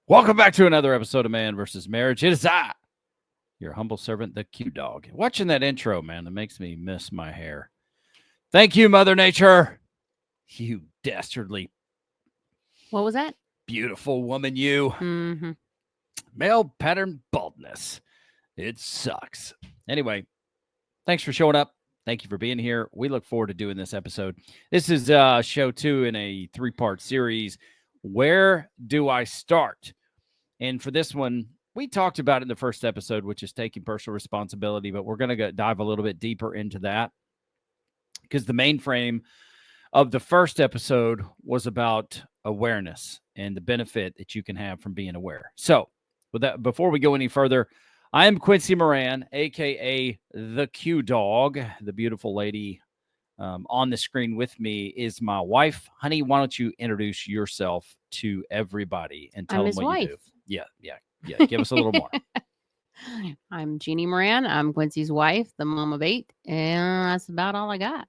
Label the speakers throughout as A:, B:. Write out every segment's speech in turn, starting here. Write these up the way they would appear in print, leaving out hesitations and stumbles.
A: Welcome back to another episode of Man vs. Marriage. It is I, your humble servant, the Q Dog. Watching that intro, man, it makes me miss my hair. Thank you, Mother Nature. You dastardly
B: What was that?
A: beautiful woman, you.
B: Mm-hmm.
A: Male pattern baldness. It sucks. Anyway, thanks for showing up. Thank you for being here. We look forward to doing this episode. This is show 2 in a 3-part series. Where do I start? And for this one, we talked about it in the first episode, which is taking personal responsibility, but we're going to dive a little bit deeper into that because the main frame of the first episode was about awareness and the benefit that you can have from being aware. So with that, before we go any further, I am Quincy Moran, a.k.a. the Q Dog. The beautiful lady on the screen with me is my wife. Honey, why don't you introduce yourself to everybody and tell them what you do? Yeah. Give us a little more.
B: I'm Jeannie Moran. I'm Quincy's wife, the mom of 8, and that's about all I got.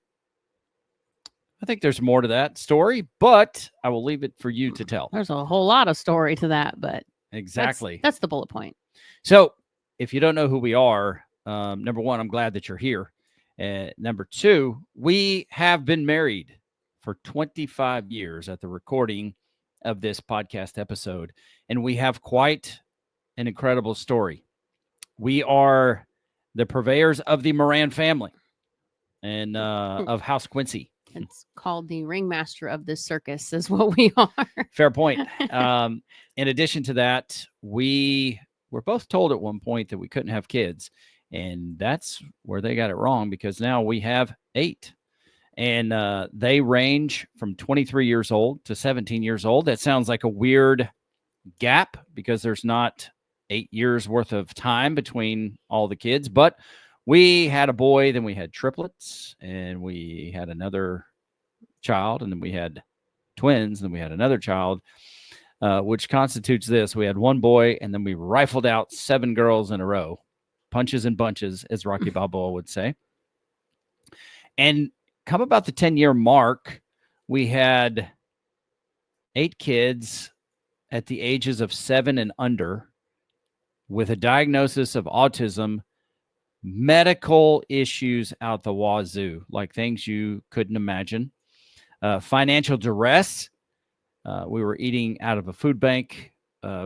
A: I think there's more to that story, but I will leave it for you to tell.
B: There's a whole lot of story to that, but
A: exactly.
B: That's the bullet point.
A: So if you don't know who we are, number one, I'm glad that you're here. Number two, we have been married for 25 years at the recording of this podcast episode, and we have quite an incredible story. We are the purveyors of the Moran family and of House Quincy.
B: It's called the ringmaster of this circus is what we are.
A: Fair point. In addition to that, we were both told at one point that we couldn't have kids, and that's where they got it wrong because now we have 8. And they range from 23 years old to 17 years old. That sounds like a weird gap because there's not 8 years worth of time between all the kids. But we had a boy, then we had triplets, and we had another child, and then we had twins, and then we had another child, which constitutes this. We had one boy, and then we rifled out 7 girls in a row. Punches and bunches, as Rocky Balboa would say. And come about the 10-year mark, we had 8 kids at the ages of 7 and under with a diagnosis of autism, medical issues out the wazoo, like things you couldn't imagine, financial duress. We were eating out of a food bank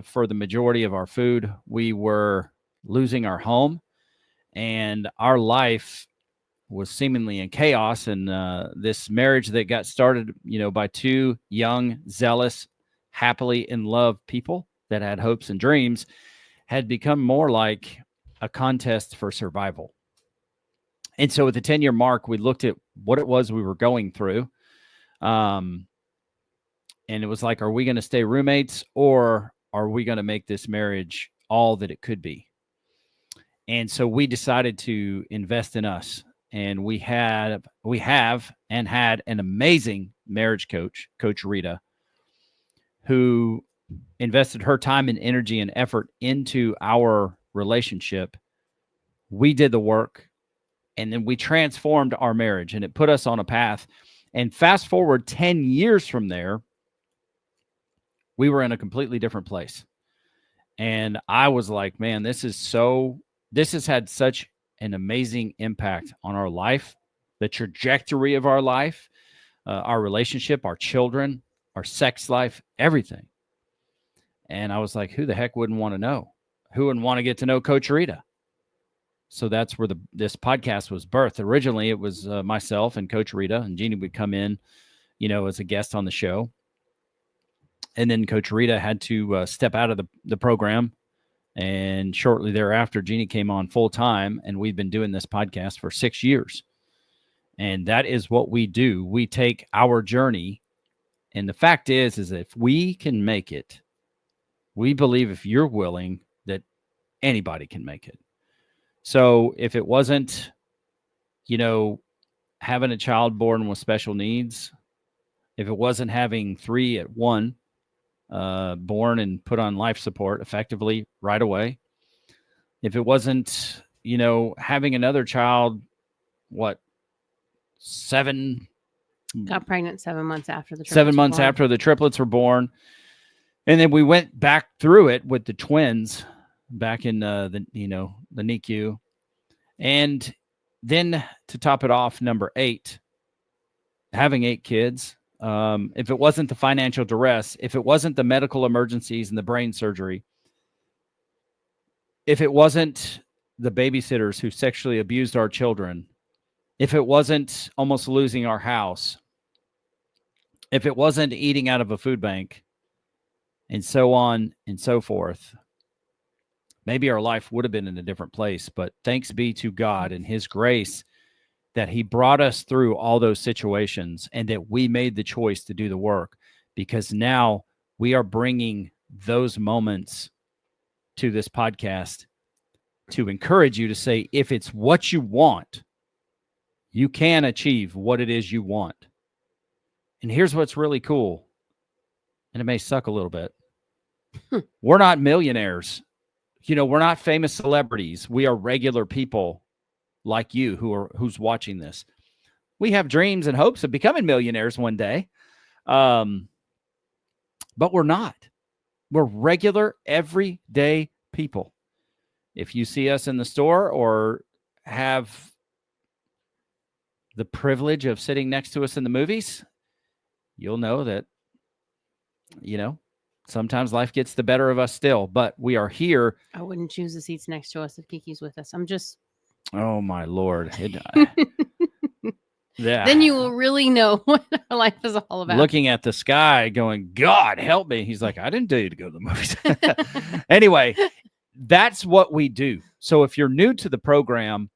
A: for the majority of our food. We were losing our home, and our life was seemingly in chaos. And this marriage that got started, by 2 young, zealous, happily in love people that had hopes and dreams had become more like a contest for survival. And so at the 10-year mark, we looked at what it was we were going through. And it was like, are we going to stay roommates or are we going to make this marriage all that it could be? And so we decided to invest in us. And we have and had an amazing marriage coach, Coach Rita, who invested her time and energy and effort into our relationship. We did the work, and then we transformed our marriage, and it put us on a path. And fast forward 10 years from there, we were in a completely different place. And I was like, man, this has had such an amazing impact on our life, the trajectory of our life, our relationship, our children, our sex life, everything. And I was like, who the heck wouldn't want to know? Who wouldn't want to get to know Coach Rita? So that's where this podcast was birthed. Originally, it was myself and Coach Rita, and Jeannie would come in, as a guest on the show. And then Coach Rita had to step out of the program. And shortly thereafter, Jeannie came on full time, and we've been doing this podcast for 6 years. And that is what we do. We take our journey. And the fact is if we can make it, we believe if you're willing that anybody can make it. So if it wasn't, having a child born with special needs, if it wasn't having 3 at one, born and put on life support effectively right away, if it wasn't, having another child, 7
B: Got pregnant 7 months after the triplets
A: 7 months after the triplets were born, And then we went back through it with the twins back in the NICU. And then to top it off, number 8, having 8 kids. If it wasn't the financial duress, if it wasn't the medical emergencies and the brain surgery, if it wasn't the babysitters who sexually abused our children, if it wasn't almost losing our house, if it wasn't eating out of a food bank, and so on and so forth, maybe our life would have been in a different place. But thanks be to God and his grace that he brought us through all those situations and that we made the choice to do the work, because now we are bringing those moments to this podcast to encourage you to say, if it's what you want, you can achieve what it is you want. And here's what's really cool, and it may suck a little bit. We're not millionaires. We're not famous celebrities. We are regular people like you who's watching this. We have dreams and hopes of becoming millionaires one day. But we're not. We're regular, everyday people. If you see us in the store or have the privilege of sitting next to us in the movies, you'll know that, sometimes life gets the better of us still, but we are here.
B: I wouldn't choose the seats next to us if Kiki's with us. I'm just.
A: Oh, my Lord. Yeah.
B: Then you will really know what our life is all about.
A: Looking at the sky going, God, help me. He's like, I didn't tell you to go to the movies. Anyway, that's what we do. So if you're new to the program,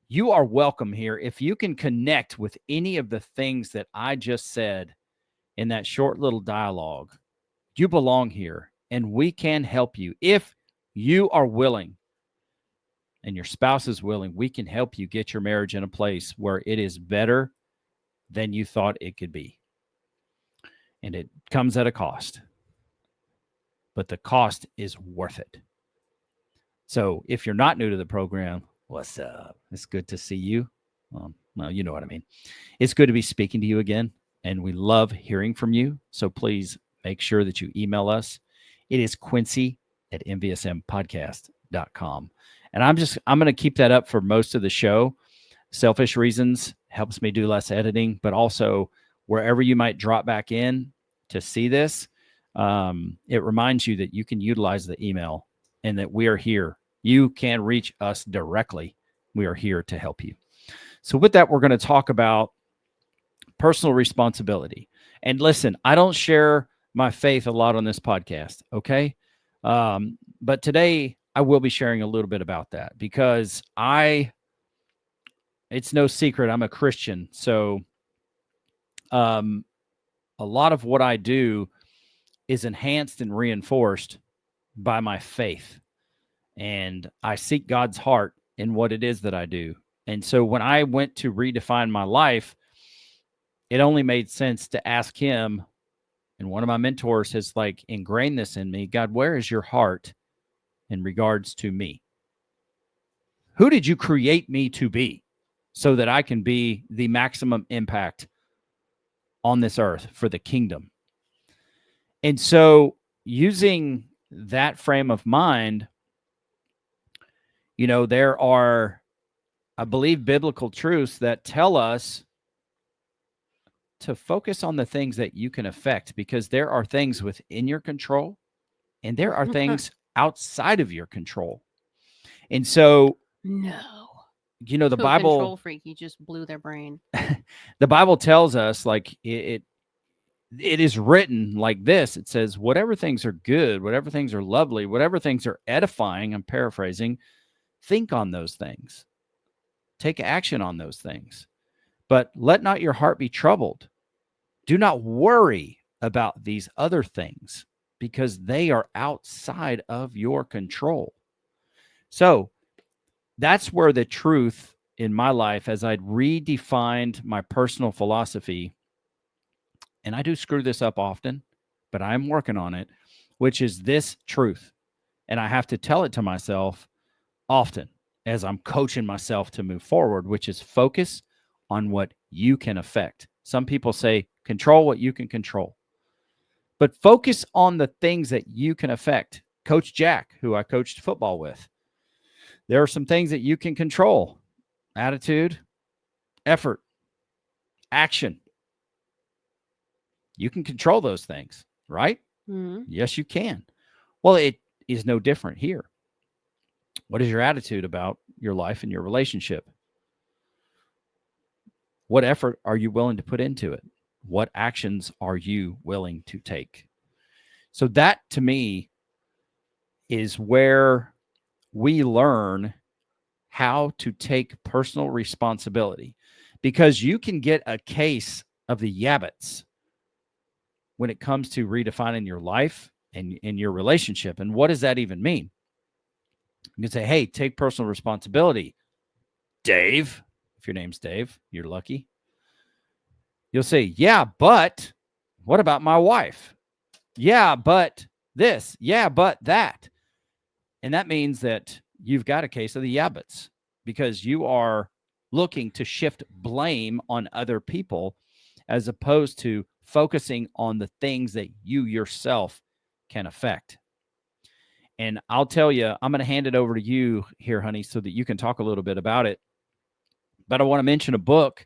A: you are welcome here. If you can connect with any of the things that I just said in that short little dialogue, you belong here, and we can help you. If you are willing and your spouse is willing, we can help you get your marriage in a place where it is better than you thought it could be. And it comes at a cost, but the cost is worth it. So if you're not new to the program, what's up? It's good to see you. Well, you know what I mean. It's good to be speaking to you again, and we love hearing from you. So please make sure that you email us. It is Quincy@MVSMpodcast.com. And I'm going to keep that up for most of the show. Selfish reasons, helps me do less editing, but also wherever you might drop back in to see this, it reminds you that you can utilize the email and that we are here. You can reach us directly. We are here to help you. So with that, we're going to talk about personal responsibility. And listen, I don't share my faith a lot on this podcast, okay? But today I will be sharing a little bit about that because it's no secret, I'm a Christian. So a lot of what I do is enhanced and reinforced by my faith. And I seek God's heart in what it is that I do. And so when I went to redefine my life, it only made sense to ask him. And one of my mentors has ingrained this in me. God, where is your heart in regards to me? Who did you create me to be so that I can be the maximum impact on this earth for the kingdom? And so using that frame of mind, there are, I believe, biblical truths that tell us to focus on the things that you can affect, because there are things within your control and there are things outside of your control. And so, the Bible,
B: control freak, you just blew their brain.
A: The Bible tells us it is written like this. It says, whatever things are good, whatever things are lovely, whatever things are edifying, I'm paraphrasing, think on those things. Take action on those things. But let not your heart be troubled. Do not worry about these other things because they are outside of your control. So that's where the truth in my life, as I'd redefined my personal philosophy, and I do screw this up often, but I'm working on it, which is this truth. And I have to tell it to myself often as I'm coaching myself to move forward, which is focus on what you can affect. Some people say, control what you can control. but focus on the things that you can affect. Coach Jack, who I coached football with, there are some things that you can control: attitude, effort, action. You can control those things, right?
B: Mm-hmm.
A: Yes, you can. Well, it is no different here. What is your attitude about your life and your relationship? What effort are you willing to put into it? What actions are you willing to take? So, that to me is where we learn how to take personal responsibility, because you can get a case of the yabbits when it comes to redefining your life and your relationship. And what does that even mean? You can say, hey, take personal responsibility, Dave. If your name's Dave, you're lucky. You'll say, yeah, but what about my wife? Yeah, but this. Yeah, but that. And that means that you've got a case of the yabbits, because you are looking to shift blame on other people as opposed to focusing on the things that you yourself can affect. And I'll tell you, I'm going to hand it over to you here, honey, so that you can talk a little bit about it. But I want to mention a book,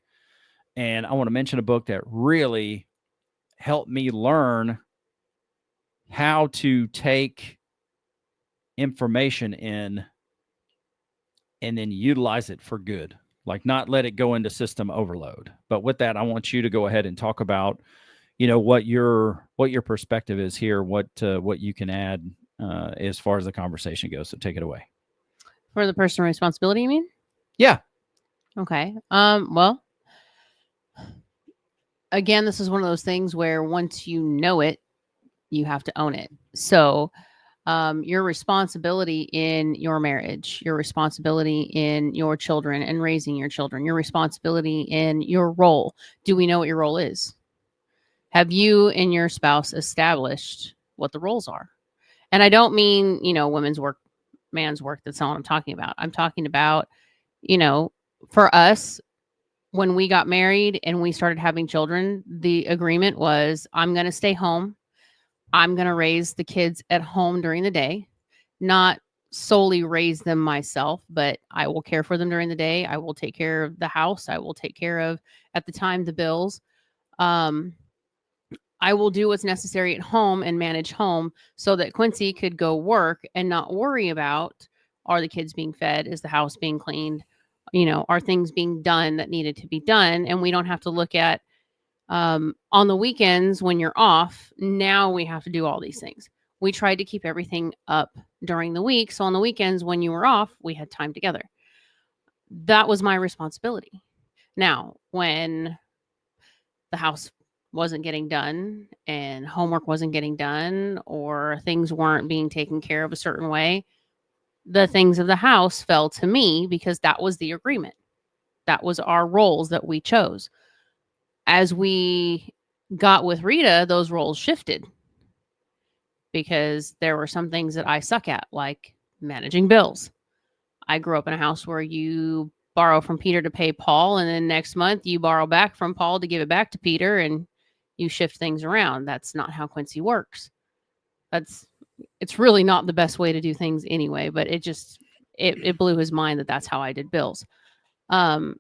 A: and I want to mention a book that really helped me learn how to take information in and then utilize it for good, like not let it go into system overload. But with that, I want you to go ahead and talk about, what your perspective is here, what you can add as far as the conversation goes. So take it away.
B: For the personal responsibility, you mean?
A: Yeah.
B: Okay. Well, again, this is one of those things where once you know it, you have to own it. So, your responsibility in your marriage, your responsibility in your children and raising your children, your responsibility in your role. Do we know what your role is? Have you and your spouse established what the roles are? And I don't mean, women's work, man's work. That's not what I'm talking about. I'm talking about, you know, for us, when we got married and we started having children, the agreement was I'm going to stay home. I'm going to raise the kids at home during the day, not solely raise them myself, but I will care for them during the day. I will take care of the house. I will take care of, at the time, the bills. Um, I will do what's necessary at home and manage home so that Quincy could go work and not worry about, are the kids being fed? Is the house being cleaned? Are things being done that needed to be done? And we don't have to look at, on the weekends when you're off, now we have to do all these things. We tried to keep everything up during the week. So on the weekends when you were off, we had time together. That was my responsibility. Now, when the house wasn't getting done and homework wasn't getting done or things weren't being taken care of a certain way, the things of the house fell to me because that was the agreement. That was our roles that we chose. As we got with Rita, those roles shifted because there were some things that I suck at, like managing bills. I grew up in a house where you borrow from Peter to pay Paul, and then next month you borrow back from Paul to give it back to Peter, and you shift things around. That's not how Quincy works. That's It's really not the best way to do things anyway, but it blew his mind that that's how I did bills. Um,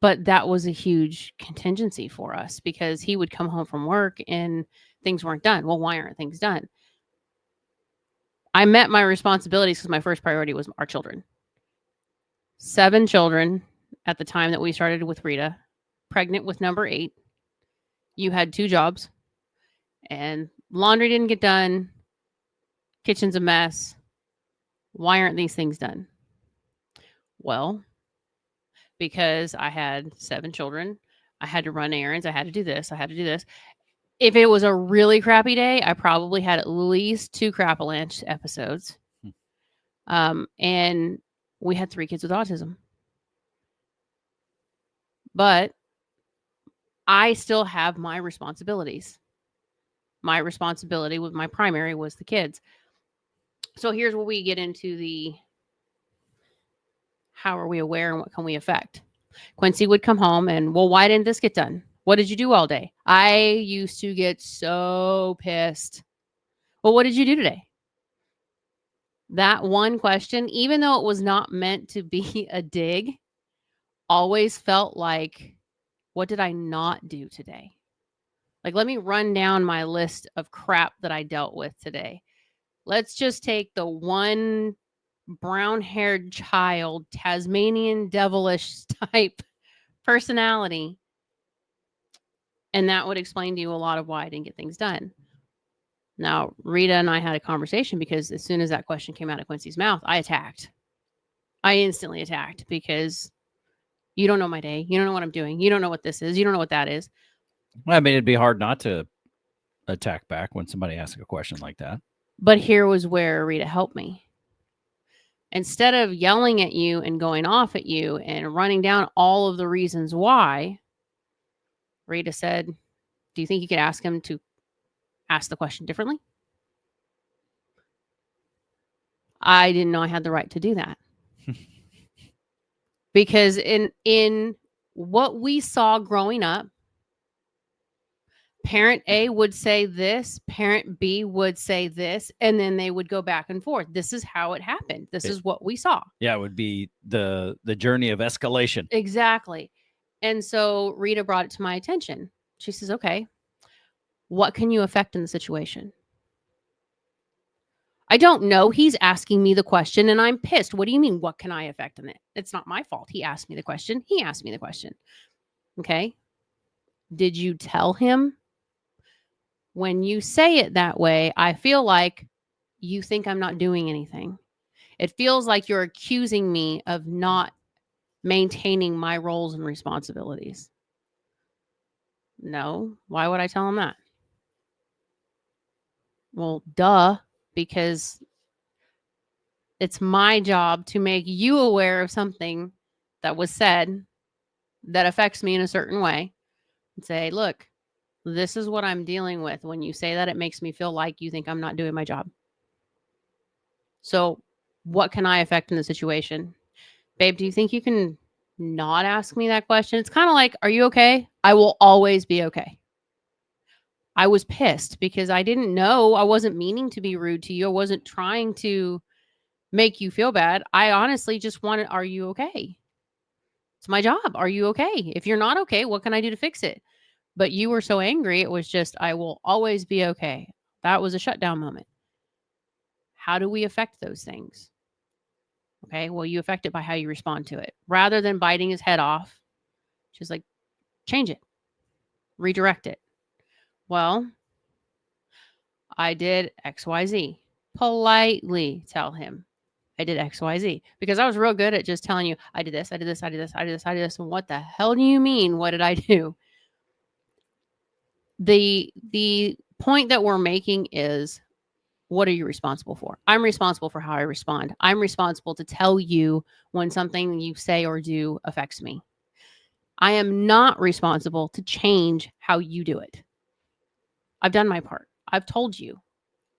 B: but that was a huge contingency for us because he would come home from work and things weren't done. Well, why aren't things done? I met my responsibilities because my first priority was our children. 7 children at the time that we started with Rita, pregnant with number 8. You had 2 jobs, and laundry didn't get done. Kitchen's a mess. Why aren't these things done? Well, because I had 7 children. I had to run errands. I had to do this. I had to do this. If it was a really crappy day, I probably had at least 2 Crap-A-Lanch episodes. And we had 3 kids with autism. But I still have my responsibilities. My responsibility with my primary was the kids. So here's where we get into the how are we aware and what can we affect. Quincy would come home and, well, why didn't this get done? What did you do all day? I used to get so pissed. Well, what did you do today? That one question, even though it was not meant to be a dig, always felt like, what did I not do today? Like, let me run down my list of crap that I dealt with today. Let's just take the one brown haired child, Tasmanian devilish type personality. And that would explain to you a lot of why I didn't get things done. Now, Rita and I had a conversation because as soon as that question came out of Quincy's mouth, I attacked. I instantly attacked because you don't know my day. You don't know what I'm doing. You don't know what this is. You don't know what that is.
A: I mean, it'd be hard not to attack back when somebody asks a question like that.
B: But here was where Rita helped me. Instead of yelling at you and going off at you and running down all of the reasons why, Rita said, do you think you could ask him to ask the question differently? I didn't know I had the right to do that. Because in what we saw growing up, parent A would say this, parent B would say this, and then they would go back and forth. This is how it happened. This is what we saw.
A: Yeah, it would be the journey of escalation.
B: Exactly. And so Rita brought it to my attention. She says, okay, what can you affect in the situation? I don't know. He's asking me the question and I'm pissed. What do you mean? What can I affect in it? It's not my fault. He asked me the question. He asked me the question. Okay. Did you tell him? When you say it that way, I feel like you think I'm not doing anything. It feels like you're accusing me of not maintaining my roles and responsibilities. No. Why would I tell him that? Well, duh, because it's my job to make you aware of something that was said that affects me in a certain way and say, look, this is what I'm dealing with. When you say that, it makes me feel like you think I'm not doing my job. So, what can I affect in the situation? Babe, do you think you can not ask me that question? It's kind of like, are you okay? I will always be okay. I was pissed because I didn't know. I wasn't meaning to be rude to you. I wasn't trying to make you feel bad. I honestly just wanted, are you okay? It's my job. Are you okay? If you're not okay, what can I do to fix it? But you were so angry. It was just, I will always be okay. That was a shutdown moment. How do we affect those things? Okay. Well, you affect it by how you respond to it rather than biting his head off. She's like, change it, redirect it. Well, I did XYZ. Politely tell him I did XYZ because I was real good at just telling you, I did this, I did this, I did this, I did this, I did this. And what the hell do you mean? What did I do? The point that we're making is, what are you responsible for? I'm responsible for how I respond. I'm responsible to tell you when something you say or do affects me. I am not responsible to change how you do it. I've done my part. I've told you,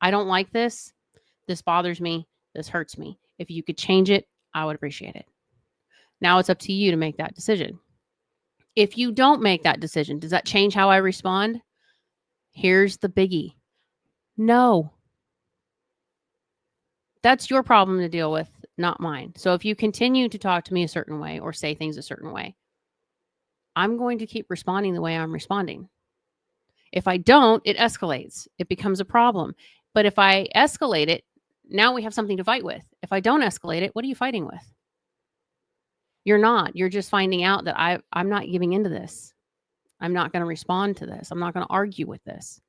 B: I don't like this. This bothers me. This hurts me. If you could change it, I would appreciate it. Now it's up to you to make that decision. If you don't make that decision, does that change how I respond? Here's the biggie. No. That's your problem to deal with, not mine. So if you continue to talk to me a certain way or say things a certain way, I'm going to keep responding the way I'm responding. If I don't, it escalates. It becomes a problem. But if I escalate it, now we have something to fight with. If I don't escalate it, what are you fighting with? You're not. You're just finding out that I'm not giving into this. I'm not going to respond to this. I'm not going to argue with this.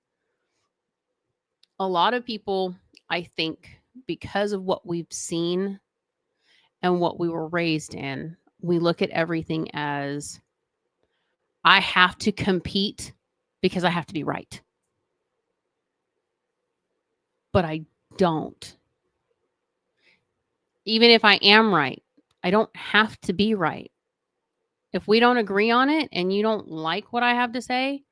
B: A lot of people, I think, because of what we've seen and what we were raised in, we look at everything as, I have to compete because I have to be right. But I don't. Even if I am right, I don't have to be right. If we don't agree on it and you don't like what I have to say,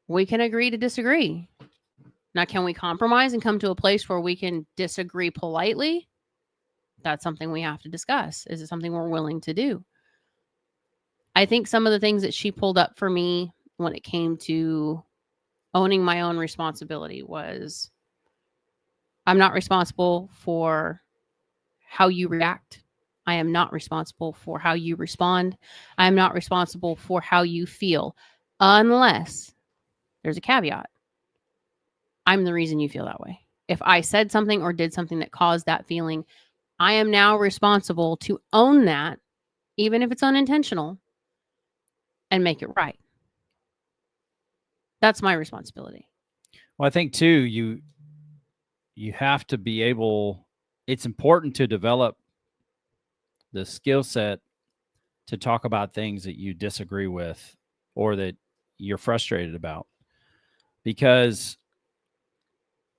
B: we can agree to disagree. Now, can we compromise and come to a place where we can disagree politely? That's something we have to discuss. Is it something we're willing to do? I think some of the things that she pulled up for me when it came to owning my own responsibility was I'm not responsible for how you react. I am not responsible for how you respond. I am not responsible for how you feel, unless there's a caveat. I'm the reason you feel that way. If I said something or did something that caused that feeling, I am now responsible to own that, even if it's unintentional, and make it right. That's my responsibility.
A: Well, I think too, you have to be able. It's important to develop the skill set to talk about things that you disagree with or that you're frustrated about, because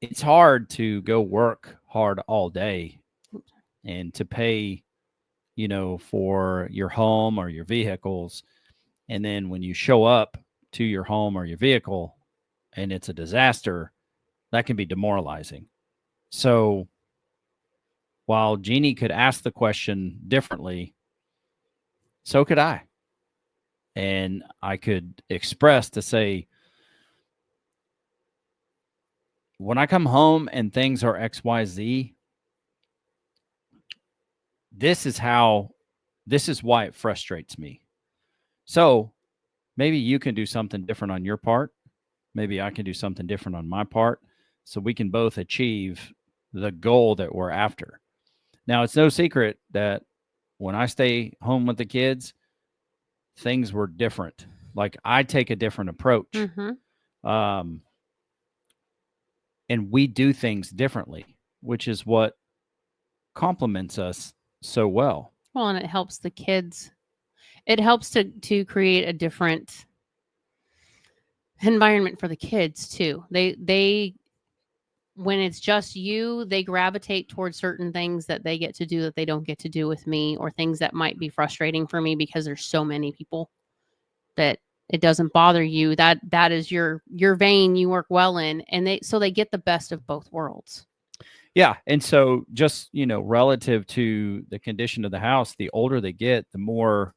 A: it's hard to go work hard all day and to pay, for your home or your vehicles. And then when you show up to your home or your vehicle and it's a disaster, that can be demoralizing. So while Jeannie could ask the question differently, so could I. And I could express to say, when I come home and things are XYZ, this is how, this is why it frustrates me. So maybe you can do something different on your part. Maybe I can do something different on my part, so we can both achieve the goal that we're after. Now, it's no secret that when I stay home with the kids, things were different. Like, I take a different approach.
B: Mm-hmm.
A: Um, and we do things differently, which is what complements us so well.
B: Well, and it helps the kids. It helps to create a different environment for the kids too. They when it's just you, they gravitate towards certain things that they get to do that they don't get to do with me, or things that might be frustrating for me because there's so many people that it doesn't bother you. That is your vein you work well in, and they get the best of both worlds.
A: Yeah. And so, just, relative to the condition of the house, the older they get, the more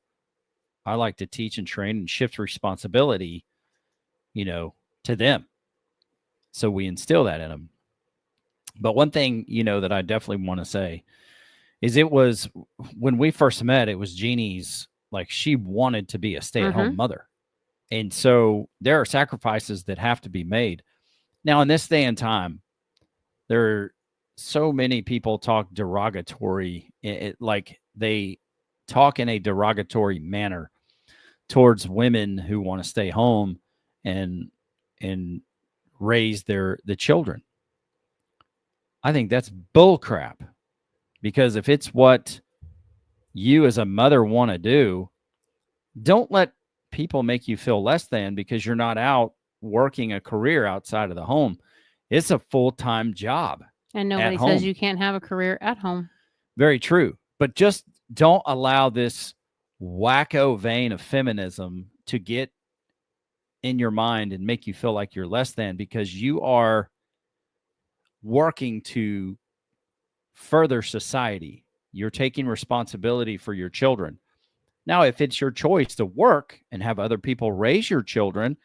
A: I like to teach and train and shift responsibility, you know, to them. So we instill that in them. But one thing, that I definitely want to say is, it was when we first met, it was Jeannie's, like, she wanted to be a stay at
B: Mm-hmm.
A: home mother. And so there are sacrifices that have to be made. Now, in this day and time, there are so many people talk derogatory, like they talk in a derogatory manner towards women who want to stay home and and raise the children. I think that's bull crap, because if it's what you as a mother want to do, don't let people make you feel less than because you're not out working a career outside of the home. It's a full-time job
B: And
A: at
B: nobody says
A: home.
B: you can't have a career at home.
A: Very true. But just don't allow this wacko vein of feminism to get in your mind and make you feel like you're less than, because you are working to further society. You're taking responsibility for your children. Now, if it's your choice to work and have other people raise your children,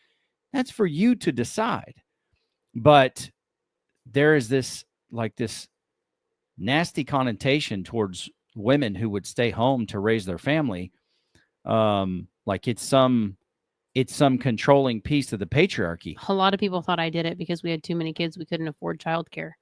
A: that's for you to decide. But there is this nasty connotation towards women who would stay home to raise their family, like it's some controlling piece of the patriarchy.
B: A lot of people thought I did it because we had too many kids. We couldn't afford childcare.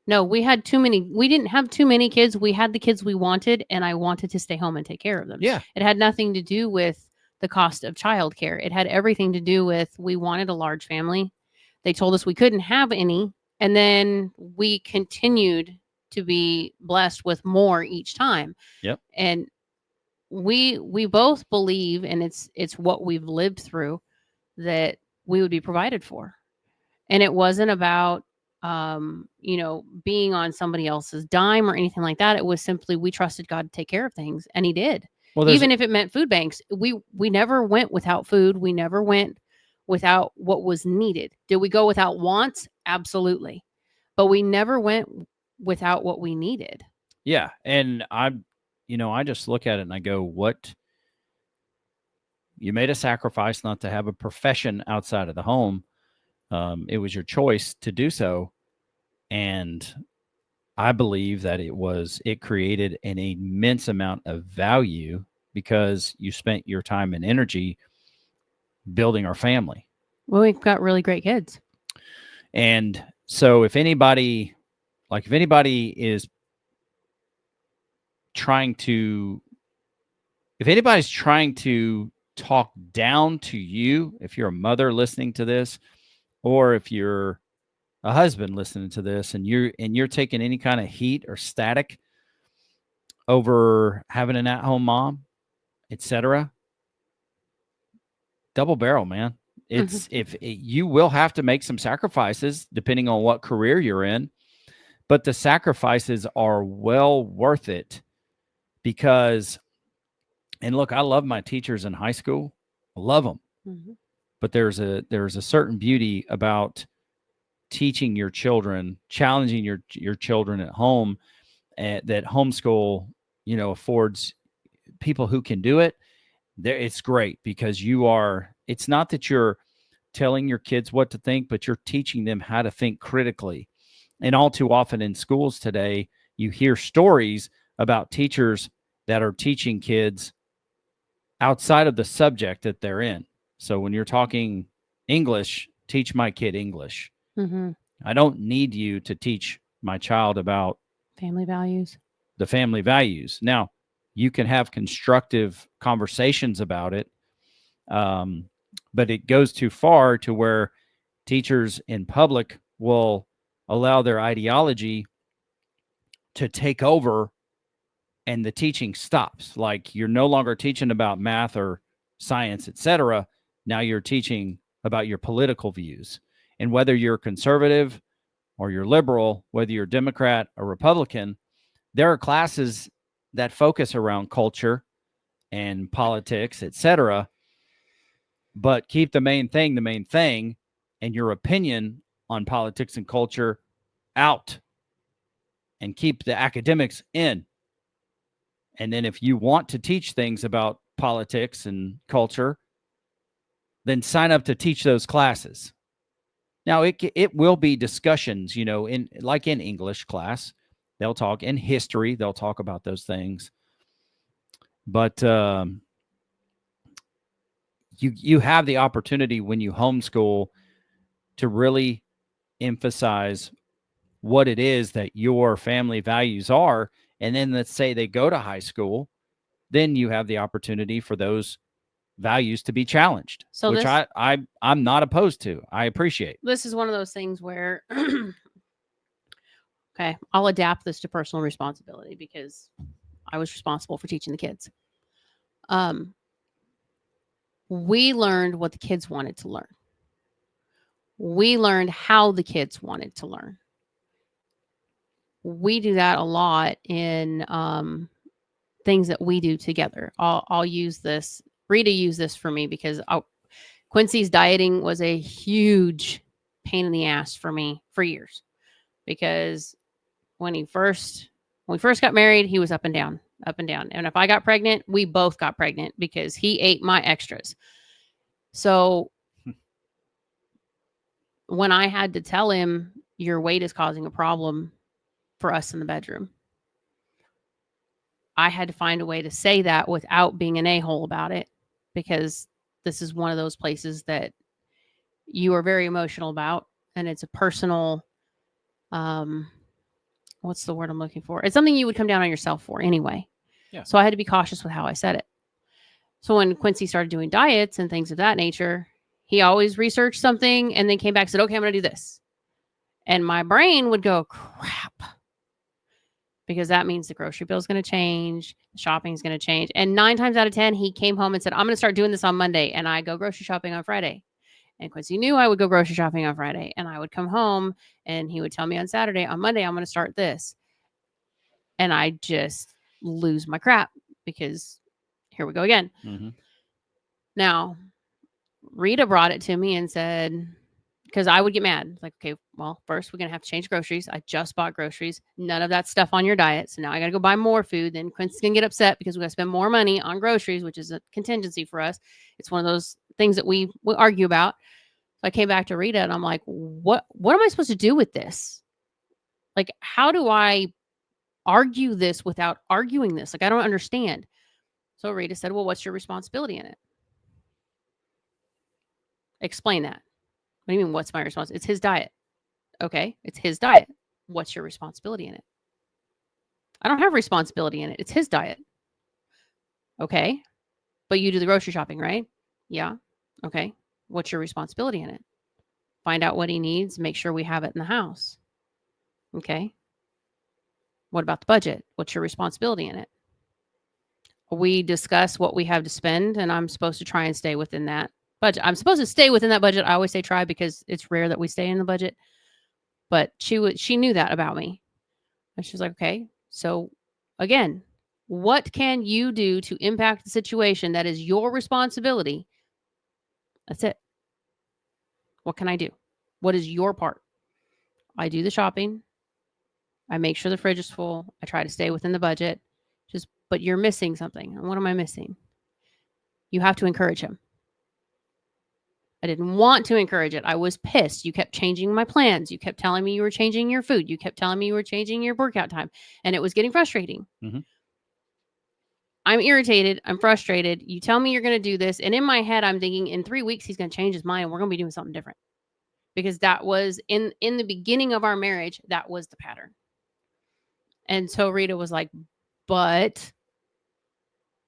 B: No, we had too many. We didn't have too many kids. We had the kids we wanted, and I wanted to stay home and take care of them.
A: Yeah.
B: It had nothing to do with the cost of childcare. It had everything to do with we wanted a large family. They told us we couldn't have any, and then we continued to be blessed with more each time.
A: Yep.
B: And we both believe, and it's what we've lived through, that we would be provided for. And it wasn't about being on somebody else's dime or anything like that. It was simply we trusted God to take care of things, and he did.
A: Well,
B: Even if it meant food banks, we never went without food. We never went without what was needed. Did we go without wants? Absolutely. But we never went without what we needed.
A: yeah. And I just look at it and I go, what You made a sacrifice not to have a profession outside of the home. It was your choice to do so. And I believe that it created an immense amount of value because you spent your time and energy building our family.
B: Well, we've got really great kids.
A: And so if anybody is trying to, if anybody's trying to talk down to you, if you're a mother listening to this, or if you're a husband listening to this and you're taking any kind of heat or static over having an at-home mom, etc., double barrel, man. It's you will have to make some sacrifices depending on what career you're in, but the sacrifices are well worth it because, and look, I love my teachers in high school. I love them. But there's a certain beauty about teaching your children, challenging your children at home, that homeschool, affords people who can do it. There, it's great because it's not that you're telling your kids what to think, but you're teaching them how to think critically. And all too often in schools today, you hear stories about teachers that are teaching kids outside of the subject that they're in. So when you're talking English, teach my kid English. I don't need you to teach my child about
B: family values.
A: The family values. Now, you can have constructive conversations about it, but it goes too far to where teachers in public will allow their ideology to take over and the teaching stops. Like you're no longer teaching about math or science, etc. Now you're teaching about your political views. And whether you're conservative or you're liberal, whether you're Democrat or Republican, there are classes that focus around culture and politics, etc. But keep the main thing, and your opinion on politics and culture out, and keep the academics in. And then if you want to teach things about politics and culture, then sign up to teach those classes. Now, it will be discussions, in English class, they'll talk in history, they'll talk about those things. But you have the opportunity when you homeschool to really emphasize what it is that your family values are. And then let's say they go to high school, then you have the opportunity for those values to be challenged,
B: so
A: which I'm not opposed to. I appreciate.
B: This is one of those things where okay, I'll adapt this to personal responsibility because I was responsible for teaching the kids. We learned what the kids wanted to learn. We learned how the kids wanted to learn. We do that a lot in things that we do together. I'll use this. Rita used this for me because Quincy's dieting was a huge pain in the ass for me for years. Because when we first got married, he was up and down. And if I got pregnant, we both got pregnant because he ate my extras. So when I had to tell him your weight is causing a problem for us in the bedroom, I had to find a way to say that without being an a-hole about it, because this is one of those places that you are very emotional about, and it's a personal, what's the word I'm looking for? It's something you would come down on yourself for anyway.
A: Yeah.
B: So I had to be cautious with how I said it. So when Quincy started doing diets and things of that nature, he always researched something and then came back and said, okay, I'm going to do this. And my brain would go, crap. Because that means the grocery bill is going to change, the shopping is going to change. And 9 times out of 10, he came home and said, I'm going to start doing this on Monday. And I go grocery shopping on Friday. And Quincy knew I would go grocery shopping on Friday. And I would come home and he would tell me on Saturday, on Monday, I'm going to start this. And I just lose my crap because here we go again.
A: Mm-hmm.
B: Now, Rita brought it to me and said, because I would get mad. It's like, okay, well, first we're going to have to change groceries. I just bought groceries. None of that stuff on your diet. So now I got to go buy more food. Then Quincy's going to get upset because we got to spend more money on groceries, which is a contingency for us. It's one of those things that we argue about. So I came back to Rita and I'm like, what am I supposed to do with this? Like, how do I argue this without arguing this? Like, I don't understand. So Rita said, well, what's your responsibility in it? Explain that. What do you mean, what's my response? It's his diet. Okay, it's his diet. What's your responsibility in it? I don't have responsibility in it. It's his diet. Okay, but you do the grocery shopping, right? Yeah. Okay, what's your responsibility in it? Find out what he needs, make sure we have it in the house. Okay. What about the budget? What's your responsibility in it? We discuss what we have to spend, and I'm supposed to try and stay within that budget. I'm supposed to stay within that budget. I always say try because it's rare that we stay in the budget. But she knew that about me. And she was like, okay, so again, what can you do to impact the situation that is your responsibility? That's it. What can I do? What is your part? I do the shopping. I make sure the fridge is full. I try to stay within the budget. But you're missing something. And what am I missing? You have to encourage him. I didn't want to encourage it. I was pissed. You kept changing my plans. You kept telling me you were changing your food. You kept telling me you were changing your workout time. And it was getting frustrating.
A: Mm-hmm.
B: I'm irritated. I'm frustrated. You tell me you're going to do this. And in my head, I'm thinking in 3 weeks, he's going to change his mind and we're going to be doing something different. Because that was in the beginning of our marriage, that was the pattern. And so Rita was like, but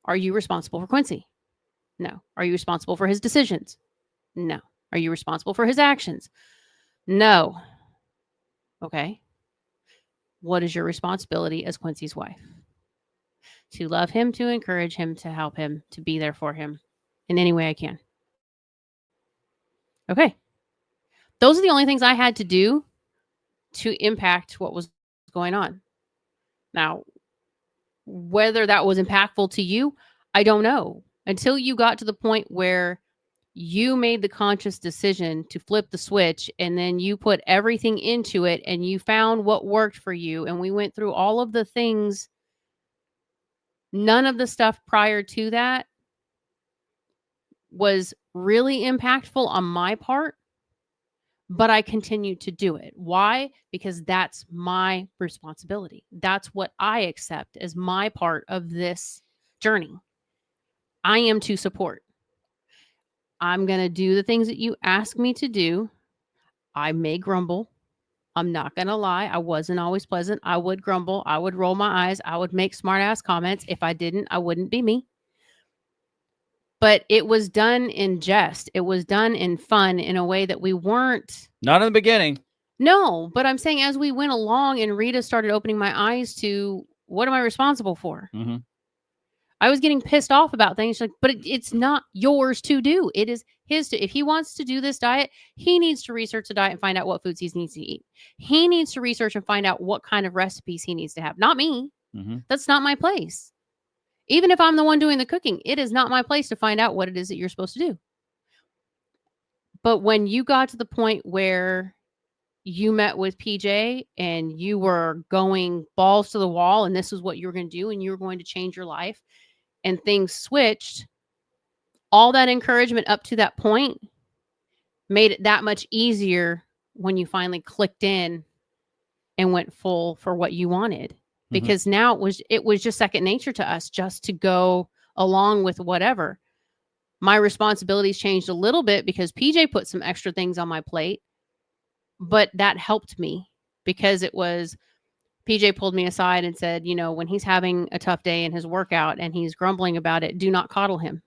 B: are you responsible for Quincy? No. Are you responsible for his decisions? No. Are you responsible for his actions? No. Okay. What is your responsibility as Quincy's wife? To love him, to encourage him, to help him, to be there for him in any way I can. Okay. Those are the only things I had to do to impact what was going on. Now, whether that was impactful to you, I don't know. Until you got to the point where you made the conscious decision to flip the switch and then you put everything into it and you found what worked for you. And we went through all of the things. None of the stuff prior to that was really impactful on my part, but I continued to do it. Why? Because that's my responsibility. That's what I accept as my part of this journey. I am to support. I'm going to do the things that you ask me to do. I may grumble. I'm not going to lie. I wasn't always pleasant. I would grumble. I would roll my eyes. I would make smart ass comments. If I didn't, I wouldn't be me. But it was done in jest. It was done in fun in a way that we weren't.
A: Not in the beginning.
B: No, but I'm saying as we went along and Rita started opening my eyes to what am I responsible for?
A: Mm-hmm.
B: I was getting pissed off about things. She's like, but it's not yours to do. It is his to. If he wants to do this diet, he needs to research the diet and find out what foods he needs to eat. He needs to research and find out what kind of recipes he needs to have. Not me.
A: Mm-hmm.
B: That's not my place. Even if I'm the one doing the cooking, it is not my place to find out what it is that you're supposed to do. But when you got to the point where you met with PJ and you were going balls to the wall and this is what you were going to do and you were going to change your life and things switched, all that encouragement up to that point made it that much easier when you finally clicked in and went full for what you wanted. Because now it was just second nature to us just to go along with whatever. My responsibilities changed a little bit because PJ put some extra things on my plate, but that helped me because it was PJ pulled me aside and said, you know, when he's having a tough day in his workout and he's grumbling about it, do not coddle him.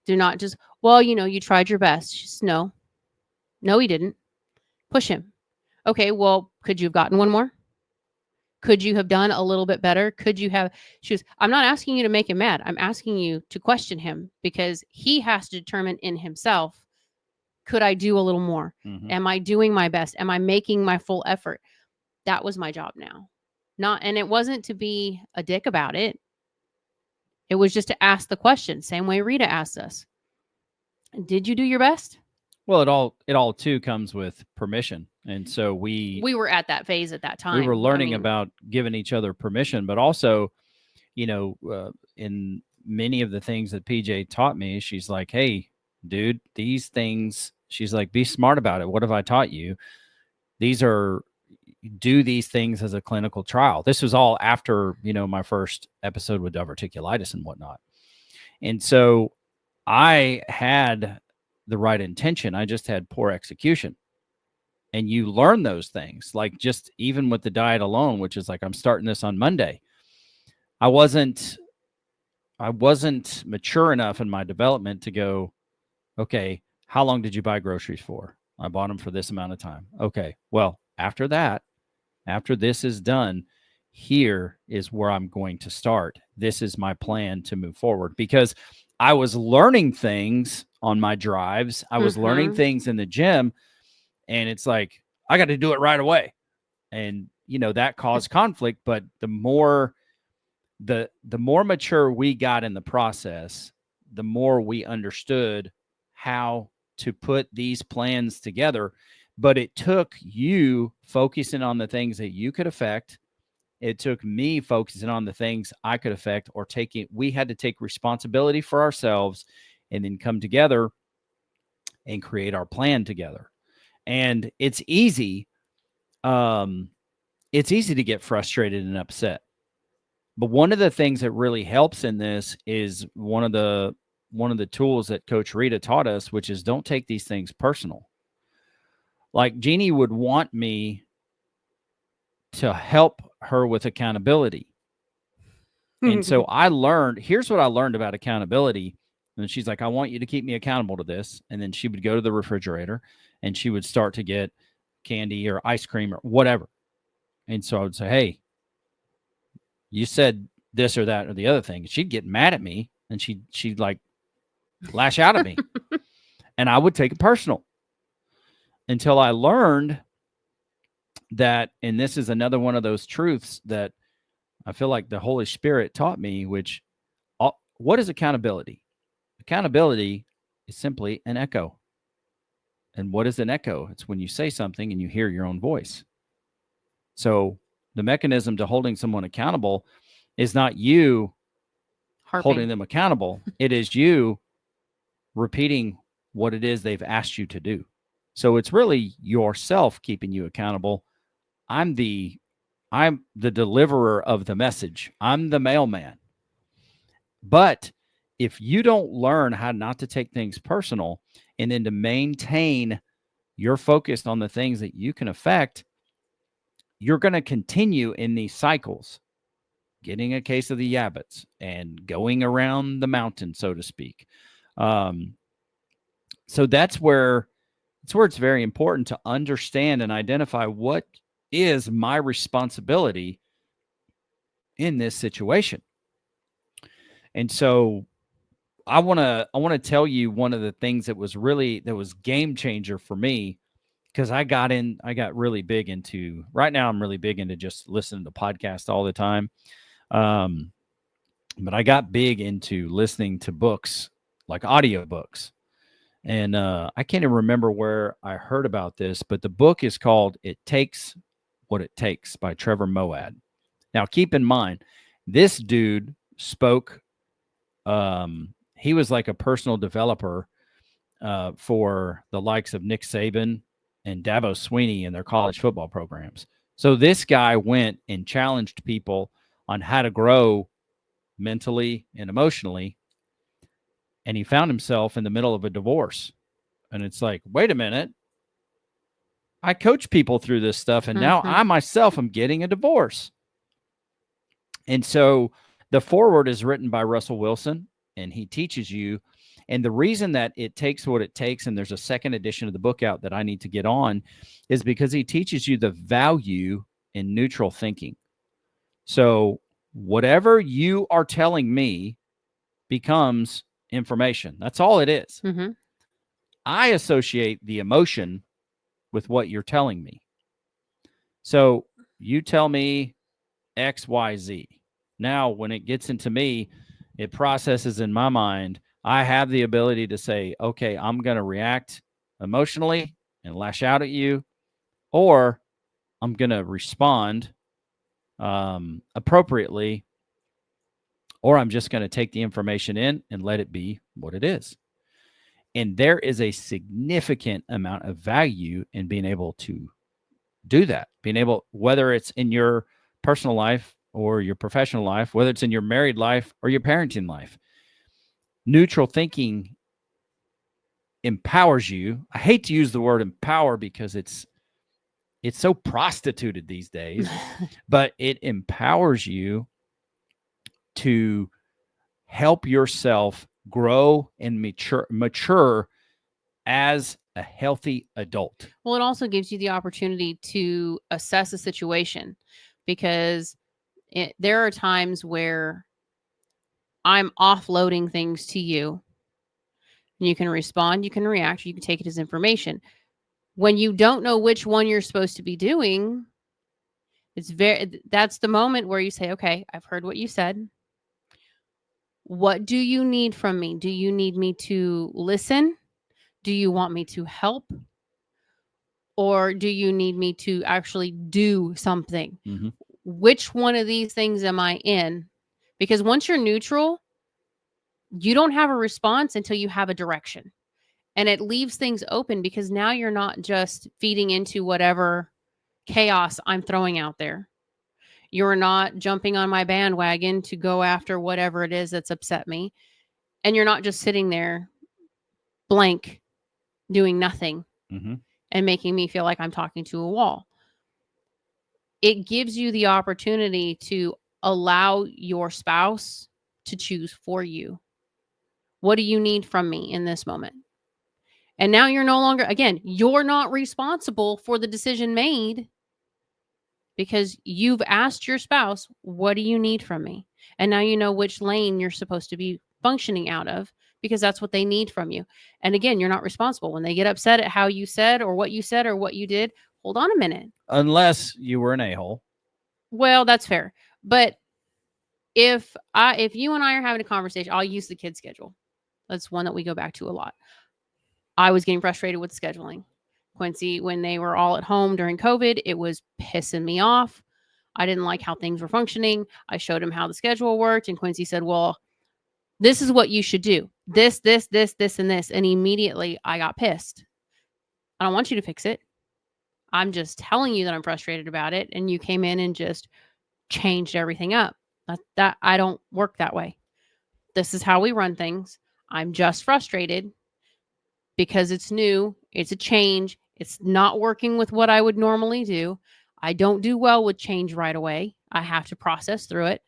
B: Do not just, well, you know, you tried your best. Just, no, he didn't. Push him. Okay, well, could you have gotten one more? Could you have done a little bit better? Could you have? She was, I'm not asking you to make him mad. I'm asking you to question him because he has to determine in himself, could I do a little more?
A: Mm-hmm.
B: Am I doing my best? Am I making my full effort? That was my job now. And it wasn't to be a dick about it. It was just to ask the question, same way Rita asked us. Did you do your best?
A: Well, it all too comes with permission. And so
B: We were at that phase at that
A: we were
B: time. I
A: learning
B: mean,
A: about giving each other permission, but also, in many of the things that PJ taught me, she's like, "Hey, dude, these things," she's like, "be smart about it. What have I taught you? These are do these things as a clinical trial." This was all after, my first episode with diverticulitis and whatnot. And so I had the right intention. I just had poor execution. And you learn those things, like just even with the diet alone, which is like, I'm starting this on Monday. I wasn't I wasn't mature enough in my development to go, okay, how long did you buy groceries for? I bought them for this amount of time. Okay. Well, after that, after this is done, here is where I'm going to start. This is my plan to move forward, because I was learning things on my drives. I was learning
B: mhm.
A: things in the gym, and it's like, I got to do it right away. And, that caused conflict. But the more mature we got in the process, the more we understood how to put these plans together. But it took you focusing on the things that you could affect. It took me focusing on the things I could affect, or we had to take responsibility for ourselves and then come together and create our plan together. And um, it's easy to get frustrated and upset. But one of the things that really helps in this is one of the tools that Coach Rita taught us, which is, don't take these things personal. Like, Jeannie would want me to help her with accountability. And so here's what I learned about accountability. And she's like, I want you to keep me accountable to this. And then she would go to the refrigerator and she would start to get candy or ice cream or whatever. And so I would say, hey, you said this or that or the other thing. She'd get mad at me and she'd like lash out at me. And I would take it personal until I learned that, and this is another one of those truths that I feel like the Holy Spirit taught me, which, what is accountability? Accountability is simply an echo. And what is an echo? It's when you say something and you hear your own voice. So the mechanism to holding someone accountable is not you holding
B: Harping.
A: them accountable. It is you repeating what it is they've asked you to do. So it's really yourself keeping you accountable. I'm the I'm the deliverer of the message. I'm the mailman. But if you don't learn how not to take things personal, and then to maintain your focus on the things that you can affect, you're going to continue in these cycles, getting a case of the yabbits and going around the mountain, so to speak. Um, so that's where it's very important to understand and identify what is my responsibility in this situation. And so I want to tell you one of the things that was game changer for me, because I got really big into, right now I'm really big into just listening to podcasts all the time. Um, but I got big into listening to books, like audiobooks. And I can't even remember where I heard about this, but the book is called It Takes What It Takes by Trevor Moad. Now, keep in mind, this dude spoke, he was like a personal developer for the likes of Nick Saban and Dabo Sweeney in their college football programs. So this guy went and challenged people on how to grow mentally and emotionally. And he found himself in the middle of a divorce. And it's like, wait a minute. I coach people through this stuff, and now
B: Mhm.
A: I myself am getting a divorce. And so the foreword is written by Russell Wilson, and he teaches you. And the reason that it takes what it takes, and there's a second edition of the book out that I need to get on, is because he teaches you the value in neutral thinking. So whatever you are telling me becomes information. That's all it is.
B: Mhm.
A: I associate the emotion with what you're telling me. So you tell me XYZ. Now, when it gets into me, it processes in my mind. I have the ability to say, okay, I'm going to react emotionally and lash out at you, or I'm going to respond appropriately, or I'm just going to take the information in and let it be what it is. And there is a significant amount of value in being able to do that, being able, whether it's in your personal life or your professional life, whether it's in your married life or your parenting life. Neutral thinking empowers you. I hate to use the word empower because it's so prostituted these days, but it empowers you to help yourself grow and mature as a healthy adult.
B: Well, it also gives you the opportunity to assess a situation, because there are times where I'm offloading things to you. You can respond, you can react, you can take it as information. When you don't know which one you're supposed to be doing, that's the moment where you say, okay, I've heard what you said. What do you need from me? Do you need me to listen? Do you want me to help? Or do you need me to actually do something?
A: Mm-hmm.
B: Which one of these things am I in? Because once you're neutral, you don't have a response until you have a direction. And it leaves things open, because now you're not just feeding into whatever chaos I'm throwing out there. You're not jumping on my bandwagon to go after whatever it is that's upset me. And you're not just sitting there blank, doing nothing,
A: Mm-hmm.
B: and making me feel like I'm talking to a wall. It gives you the opportunity to allow your spouse to choose for you. What do you need from me in this moment? And now you're no longer, again, you're not responsible for the decision made, because you've asked your spouse, what do you need from me? And now you know which lane you're supposed to be functioning out of, because that's what they need from you. And again, you're not responsible. When they get upset at how you said or what you did, hold on a minute.
A: Unless you were an a-hole.
B: Well, that's fair. But if you and I are having a conversation, I'll use the kid schedule. That's one that we go back to a lot. I was getting frustrated with scheduling. Quincy, when they were all at home during COVID, it was pissing me off. I didn't like how things were functioning. I showed him how the schedule worked, and Quincy said, well, this is what you should do. This, and this. And immediately I got pissed. I don't want you to fix it. I'm just telling you that I'm frustrated about it. And you came in and just changed everything up. That I don't work that way. This is how we run things. I'm just frustrated because it's new. It's a change. It's not working with what I would normally do. I don't do well with change right away. I have to process through it.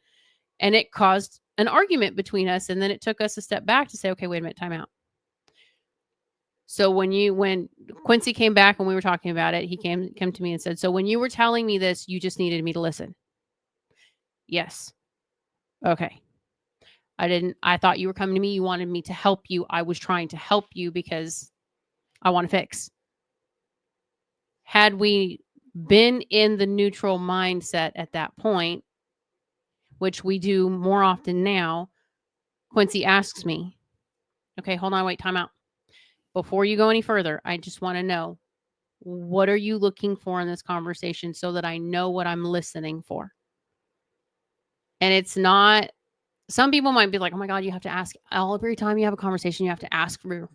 B: And it caused an argument between us. And then it took us a step back to say, okay, wait a minute, time out. So when Quincy came back and we were talking about it, he came to me and said, so when you were telling me this, you just needed me to listen. Yes. Okay. I thought you were coming to me. You wanted me to help you. I was trying to help you because I want to fix. Had we been in the neutral mindset at that point, which we do more often now, Quincy asks me, okay, hold on, wait, time out. Before you go any further, I just want to know, what are you looking for in this conversation so that I know what I'm listening for? And it's not, some people might be like, oh my God, you have to ask every time you have a conversation, you have to ask for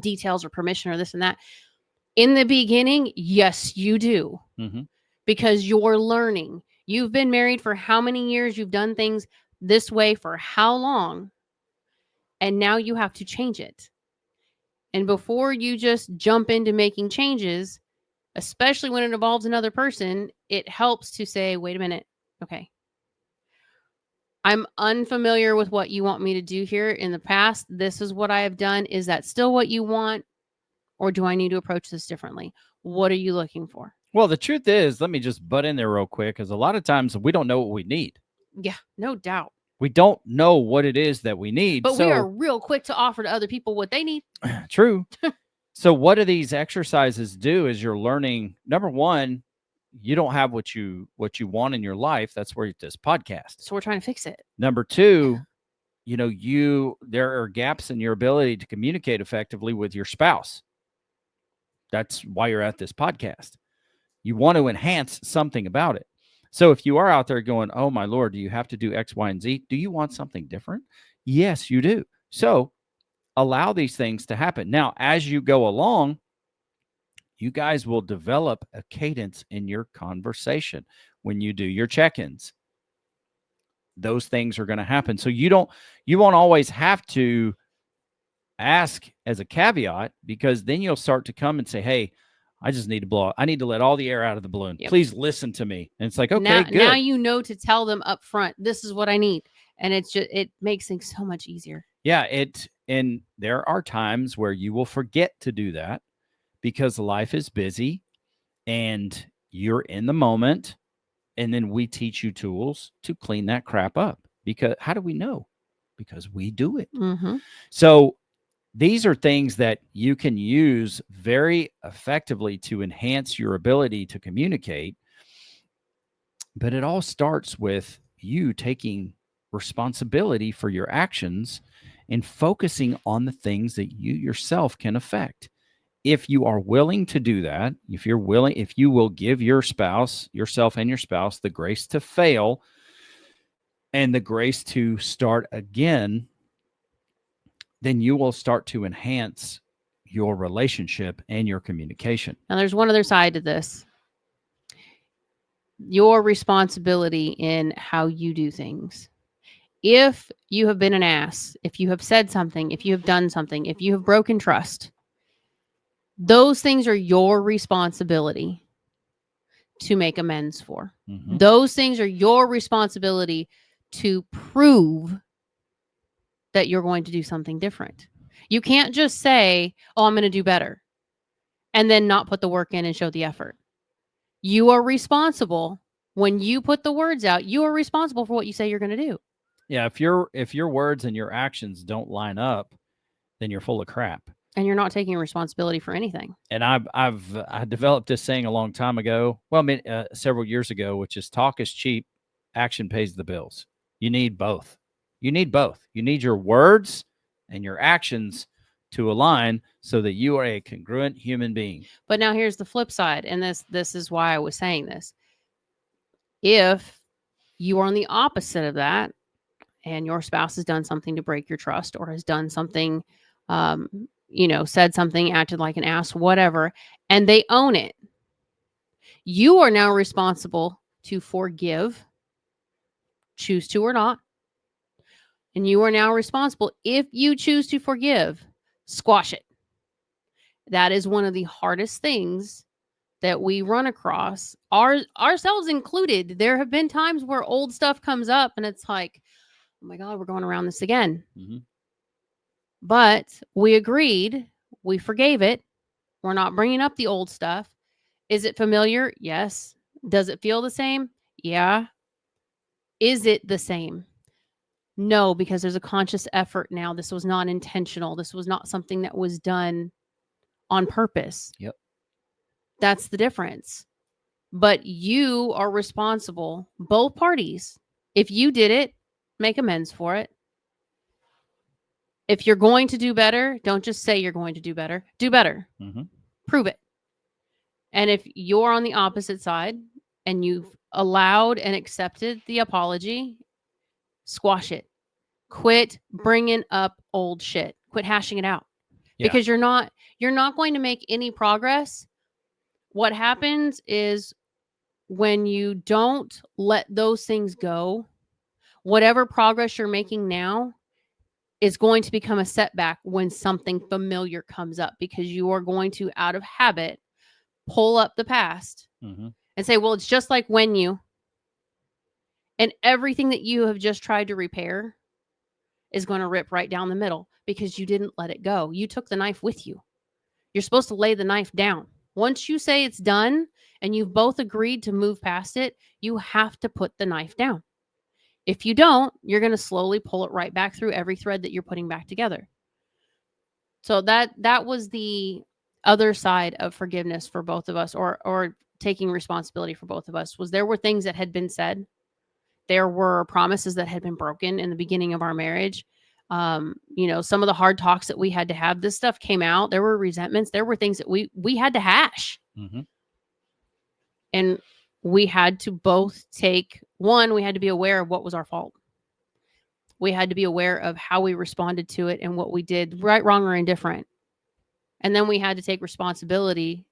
B: details or permission or this and that. In the beginning, yes, you do.
A: Mm-hmm.
B: Because you're learning. You've been married for how many years? You've done things this way for how long? And now you have to change it. And before you just jump into making changes, especially when it involves another person, it helps to say, wait a minute. Okay. I'm unfamiliar with what you want me to do here in the past. This is what I have done. Is that still what you want? Or do I need to approach this differently? What are you looking for?
A: Well, the truth is, let me just butt in there real quick, because a lot of times we don't know what we need.
B: Yeah, no doubt.
A: We don't know what it is that we need.
B: But we are real quick to offer to other people what they need.
A: True. So what do these exercises do is you're learning, number one, you don't have what you want in your life. That's where this podcast.
B: So we're trying to fix it.
A: Number two, there are gaps in your ability to communicate effectively with your spouse. That's why you're at this podcast. You want to enhance something about it. So if you are out there going, oh my Lord, do you have to do X, Y, and Z? Do you want something different? Yes, you do. So allow these things to happen. Now, as you go along, you guys will develop a cadence in your conversation when you do your check-ins. Those things are going to happen. So you won't always have to ask as a caveat, because then you'll start to come and say, hey, I just need to blow. I need to let all the air out of the balloon.
B: Yep.
A: Please listen to me. And it's like, okay,
B: now,
A: good.
B: Now you know to tell them up front, this is what I need. And it makes things so much easier.
A: Yeah. And there are times where you will forget to do that because life is busy and you're in the moment. And then we teach you tools to clean that crap up. Because how do we know? Because we do it.
B: Mm-hmm.
A: So these are things that you can use very effectively to enhance your ability to communicate. But it all starts with you taking responsibility for your actions and focusing on the things that you yourself can affect. If you are willing to do that, if you will give yourself and your spouse the grace to fail and the grace to start again, then you will start to enhance your relationship and your communication.
B: Now, there's one other side to this. Your responsibility in how you do things. If you have been an ass, if you have said something, if you have done something, if you have broken trust, those things are your responsibility to make amends for.
A: Mm-hmm.
B: Those things are your responsibility to prove that you're going to do something different. You can't just say, oh, I'm going to do better, and then not put the work in and show the effort. You are responsible. When you put the words out, you are responsible for what you say you're going to do.
A: Yeah, if your words and your actions don't line up, then you're full of crap.
B: And you're not taking responsibility for anything.
A: And I developed this saying a long time ago, well, several years ago, which is talk is cheap, action pays the bills. You need both. You need both. You need your words and your actions to align so that you are a congruent human being.
B: But now here's the flip side, and this is why I was saying this. If you are on the opposite of that, and your spouse has done something to break your trust, or has done something, said something, acted like an ass, whatever, and they own it, you are now responsible to forgive, choose to or not. And you are now responsible, if you choose to forgive, squash it. That is one of the hardest things that we run across, ourselves included. There have been times where old stuff comes up and it's like, oh my God, we're going around this again.
A: Mm-hmm.
B: But we agreed, we forgave it. We're not bringing up the old stuff. Is it familiar? Yes. Does it feel the same? Yeah. Is it the same? No, because there's a conscious effort now. This was not intentional. This was not something that was done on purpose.
A: Yep.
B: That's the difference. But you are responsible, both parties. If you did it, make amends for it. If you're going to do better, don't just say you're going to do better. Do better.
A: Mm-hmm.
B: Prove it. And if you're on the opposite side and you've allowed and accepted the apology, squash it. Quit bringing up old shit. Quit hashing it out.
A: Yeah.
B: Because you're not going to make any progress. What happens is when you don't let those things go, whatever progress you're making now is going to become a setback when something familiar comes up, because you are going to, out of habit, pull up the past
A: Mm-hmm.
B: and say, well, it's just like when you, and everything that you have just tried to repair is going to rip right down the middle because you didn't let it go. You took the knife with you. You're supposed to lay the knife down. Once you say it's done and you've both agreed to move past it, you have to put the knife down. If you don't, you're going to slowly pull it right back through every thread that you're putting back together. So that was the other side of forgiveness for both of us, or taking responsibility for both of us, was there were things that had been said. There were promises that had been broken in the beginning of our marriage. Some of the hard talks that we had to have, this stuff came out. There were resentments. There were things that we had to hash.
A: Mm-hmm.
B: And we had to both we had to be aware of what was our fault. We had to be aware of how we responded to it and what we did, right, wrong, or indifferent. And then we had to take responsibility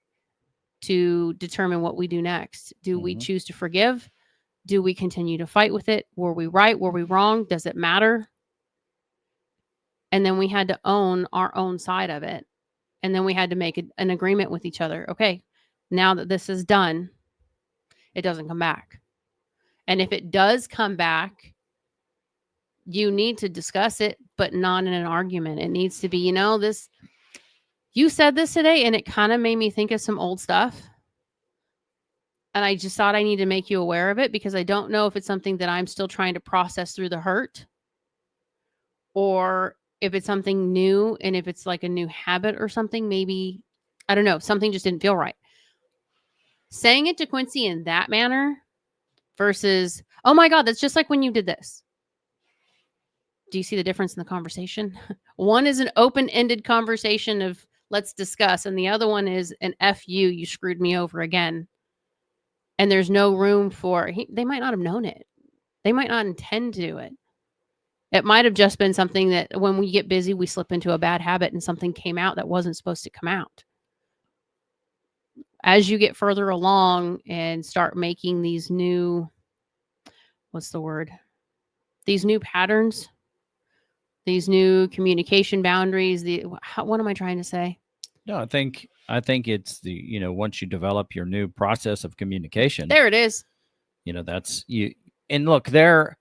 B: to determine what we do next. Do we
A: Mm-hmm.
B: choose to forgive? Do we continue to fight with it? Were we right? Were we wrong? Does it matter? And then we had to own our own side of it. And then we had to make an agreement with each other. Okay, now that this is done, it doesn't come back. And if it does come back, you need to discuss it, but not in an argument. It needs to be, you said this today, and it kind of made me think of some old stuff. And I just thought I need to make you aware of it because I don't know if it's something that I'm still trying to process through the hurt, or if it's something new, and if it's like a new habit or something. Maybe, I don't know, something just didn't feel right. Saying it to Quincy in that manner versus, oh my God, that's just like when you did this. Do you see the difference in the conversation? One is an open-ended conversation of let's discuss, and the other one is an F you screwed me over again. And there's no room for, they might not have known it. They might not intend to do it. It might have just been something that when we get busy, we slip into a bad habit and something came out that wasn't supposed to come out. As you get further along and start making these new, these new patterns, these new communication boundaries, what am I trying to say?
A: No, I think it's the, once you develop your new process of communication,
B: there it is.
A: That's you. And look, there,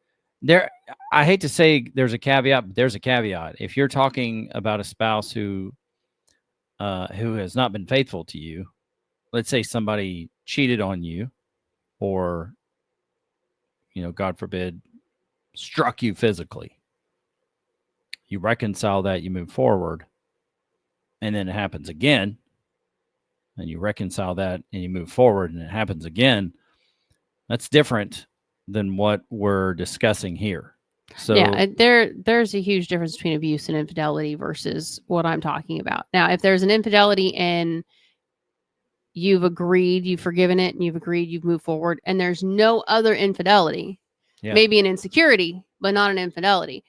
A: I hate to say there's a caveat, but there's a caveat. If you're talking about a spouse who has not been faithful to you, let's say somebody cheated on you, or, God forbid, struck you physically, you reconcile that, you move forward, and then it happens again, and you reconcile that and you move forward and it happens again. That's different than what we're discussing here. So
B: yeah, there's a huge difference between abuse and infidelity versus what I'm talking about. Now, if there's an infidelity and you've agreed, you've forgiven it, and you've agreed, you've moved forward, and there's no other infidelity, maybe an insecurity, but not an infidelity.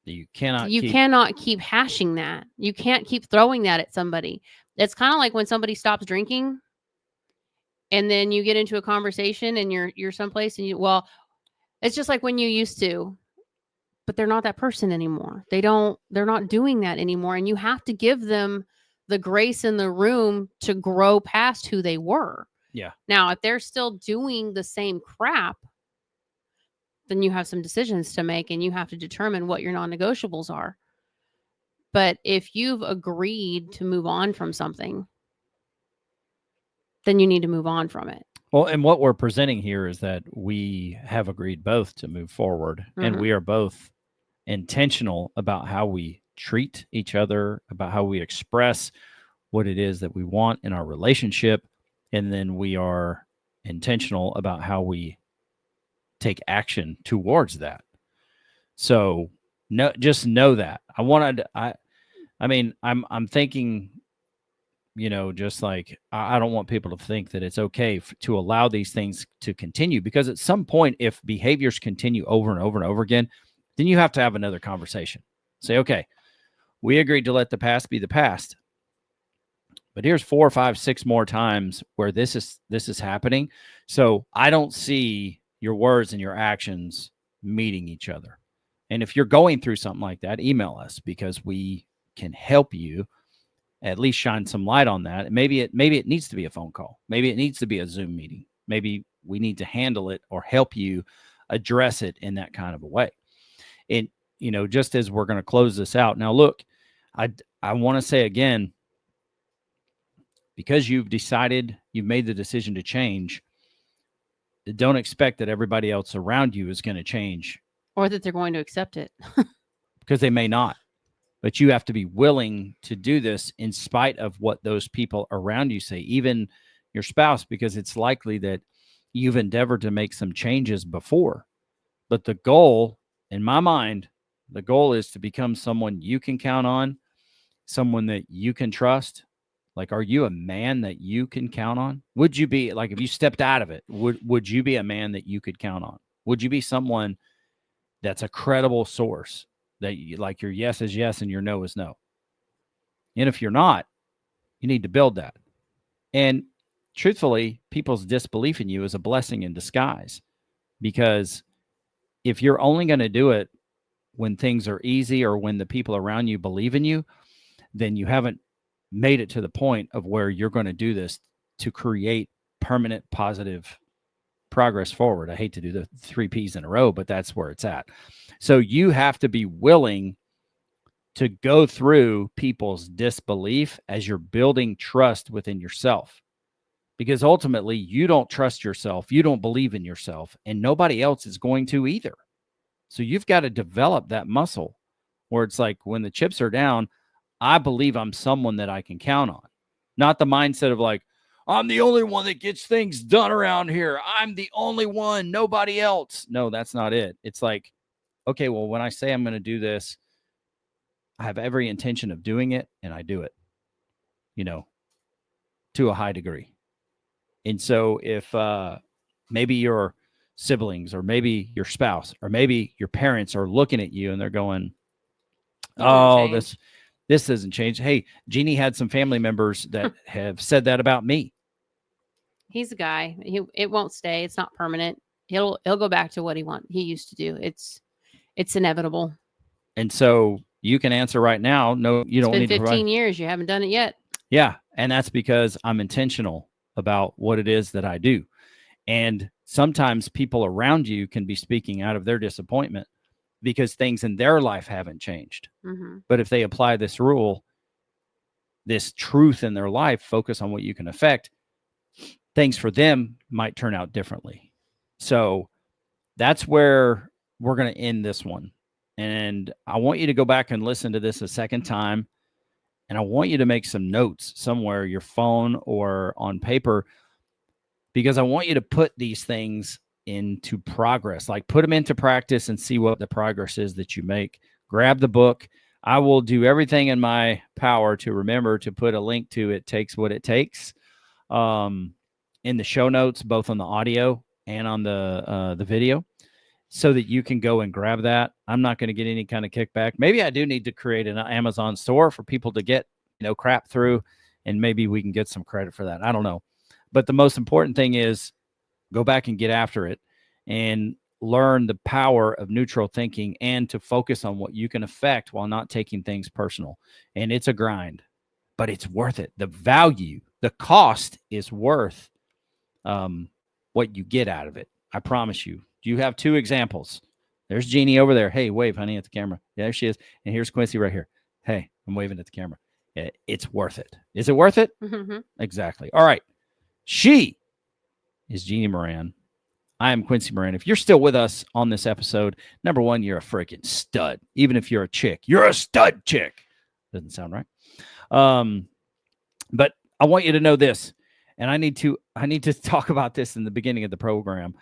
A: You cannot
B: keep hashing that. You can't keep throwing that at somebody. It's kind of like when somebody stops drinking and then you get into a conversation and you're someplace and it's just like when you used to, but they're not that person anymore. They're not doing that anymore. And you have to give them the grace and the room to grow past who they were.
A: Yeah.
B: Now, if they're still doing the same crap, then you have some decisions to make and you have to determine what your non-negotiables are. But if you've agreed to move on from something, then you need to move on from it.
A: Well, and what we're presenting here is that we have agreed both to move forward, and we are both intentional about how we treat each other, about how we express what it is that we want in our relationship, and then we are intentional about how we take action towards that. So just know that. I'm thinking, just like I don't want people to think that it's okay to allow these things to continue, because at some point, if behaviors continue over and over and over again, then you have to have another conversation. Say, okay, we agreed to let the past be the past, but here's 4, 5, 6 more times where this is happening. So I don't see your words and your actions meeting each other. And if you're going through something like that, email us, because we can help you at least shine some light on that. And maybe it needs to be a phone call. Maybe it needs to be a Zoom meeting. Maybe we need to handle it or help you address it in that kind of a way. And, just as we're going to close this out now, look, I want to say again, because you've made the decision to change, don't expect that everybody else around you is going to change,
B: or that they're going to accept it,
A: because they may not. But you have to be willing to do this in spite of what those people around you say, even your spouse, because it's likely that you've endeavored to make some changes before. But the goal, in my mind, The goal is to become someone you can count on, someone that you can trust. Like, are you a man that you can count on? Would you be like, if you stepped out of it, would you be a man that you could count on? Would you be someone that's a credible source that you, like your yes is yes and your no is no? And if you're not, you need to build that. And truthfully, people's disbelief in you is a blessing in disguise, because if you're only going to do it when things are easy or when the people around you believe in you, then you haven't made it to the point of where you're going to do this to create permanent positive progress forward. I hate to do the 3 P's in a row, but that's where it's at. So you have to be willing to go through people's disbelief as you're building trust within yourself. Because ultimately, you don't trust yourself, you don't believe in yourself, and nobody else is going to either. So you've got to develop that muscle where it's like, when the chips are down, I believe I'm someone that I can count on. Not the mindset of like, I'm the only one that gets things done around here. I'm the only one, nobody else. No, that's not it. It's like, okay, well, when I say I'm going to do this, I have every intention of doing it, and I do it, to a high degree. And so if maybe your siblings or maybe your spouse or maybe your parents are looking at you and they're going, oh, this doesn't change. Hey, Jeannie had some family members that have said that about me.
B: He's a guy. It won't stay. It's not permanent. He'll go back to what he used to do. It's inevitable.
A: And so you can answer right now. No, you don't need to provide.
B: It's been 15 years. You haven't done it yet.
A: Yeah. And that's because I'm intentional about what it is that I do. And sometimes people around you can be speaking out of their disappointment because things in their life haven't changed.
B: Mm-hmm.
A: But if they apply this rule, this truth in their life, focus on what you can affect, things for them might turn out differently. So that's where we're going to end this one. And I want you to go back and listen to this a second time. And I want you to make some notes somewhere, your phone or on paper, because I want you to put these things into progress, like put them into practice and see what the progress is that you make. Grab the book. I will do everything in my power to remember to put a link to It Takes What It Takes in the show notes, both on the audio and on the video, so that you can go and grab that. I'm not going to get any kind of kickback. Maybe I do need to create an Amazon store for people to get, crap through, and maybe we can get some credit for that. I don't know. But the most important thing is go back and get after it and learn the power of neutral thinking and to focus on what you can affect while not taking things personal. And it's a grind, but it's worth it. The value, the cost is worth what you get out of it. I promise you. Do you have 2 examples? There's Jeannie over there. Hey, wave, honey, at the camera. Yeah, there she is. And here's Quincy right here. Hey, I'm waving at the camera. It's worth it. Is it worth it?
B: Mm-hmm.
A: Exactly. All right. She is Jeannie Moran. I am Quincy Moran. If you're still with us on this episode, number one, you're a freaking stud. Even if you're a chick, you're a stud chick. Doesn't sound right. But I want you to know this, and I need to talk about this in the beginning of the program.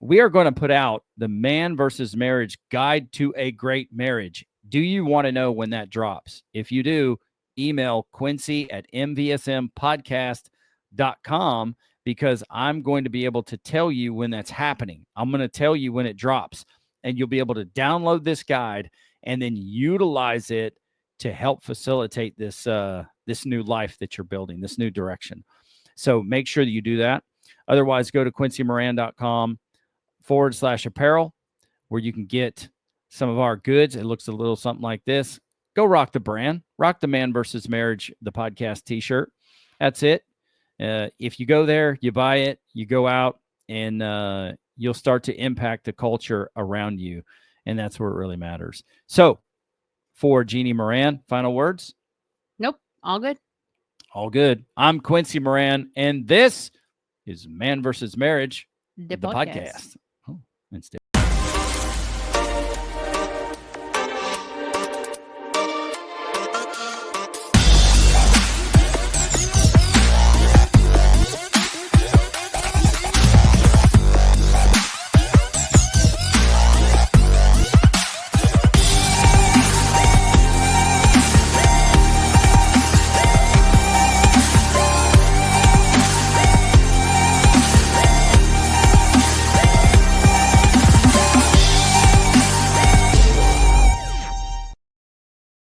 A: We are going to put out the Man versus Marriage Guide to a Great Marriage. Do you want to know when that drops? If you do, email Quincy at mvsmpodcast.com, because I'm going to be able to tell you when that's happening. I'm going to tell you when it drops, and you'll be able to download this guide and then utilize it to help facilitate this new life that you're building, this new direction. So make sure that you do that. Otherwise, go to quincymoran.com/apparel, where you can get some of our goods. It looks a little something like this. Go rock the brand. Rock the Man versus Marriage, the podcast t-shirt. That's it. If you go there, you buy it, you go out, and you'll start to impact the culture around you. And that's where it really matters. So for Jeannie Moran, final words?
B: Nope. All good.
A: All good. I'm Quincy Moran, and this is Man versus Marriage,
B: The
A: podcast. Oh, and